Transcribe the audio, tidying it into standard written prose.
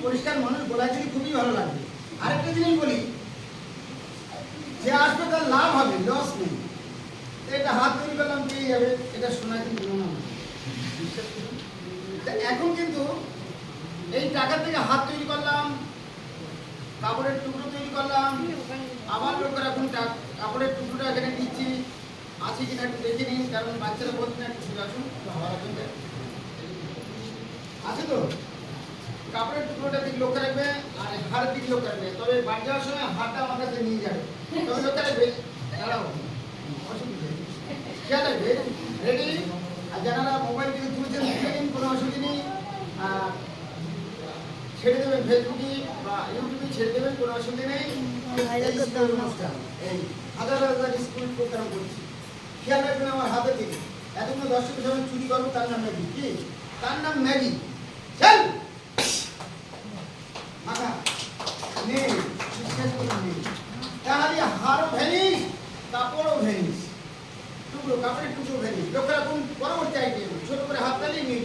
পরিষ্কার মানুষ বলা থেকে খুবই ভালো লাগবে। আরেকটা জিনিস বলি, যে আসবে তার লাভ হবে, লস নেই। এটা হাত তৈরি করলাম পেয়ে যাবে, এটা শোনা কিন্তু না। এখন কিন্তু এই টাকা থেকে হাত তৈরি করলাম, কাপড়ের টুকরো তৈরি করলাম, আবার লোকের এখন কাপড়ের টুকরোটা এখানে দিচ্ছি, আছে কিনা একটু দেখে নিন, কারণ বাচ্চারা বলছে না একটু আসুন আছে তো। কাপড়ের টুকরোটা দিকে লক্ষ্য রাখবে আর হাড়ের দিকে লক্ষ্য রাখবে, তবে বাড়ি যাওয়ার সময় হাড়টা আমার কাছে নিয়ে যাবে, তবে লক্ষ্য রাখবে। দাঁড়াও, অসুবিধা খেয়াল রাখবে, রেডি। আর যারা মোবাইল থেকে তুলছেন তুলে নিন, কোনো অসুবিধা নেই। ছেড়ে দেবেন ফেসবুকে বা ইউটিউবে, ছেড়ে দেবেন, কোনো অসুবিধা নেই। এই হাজার হাজার স্কুল প্রোগ্রাম করছি, খেয়াল রাখবেন আমার হাতের দিকে। এতগুলো দর্শকের সঙ্গে চুরি করবো, তার নাম ম্যাগি। কি তার নাম? ম্যাগি। চল মাথা নেই, বিশ্বাস করে নেই, তাহলে হাড়ও ভ্যানিস, কাপড়ও ভ্যানিস, টুকরো কাপড়ের টুকরো ভ্যানিস। লোকেরা কোন পরবর্তী আইটেম ছোট করে হাত তালিয়ে নিয়ে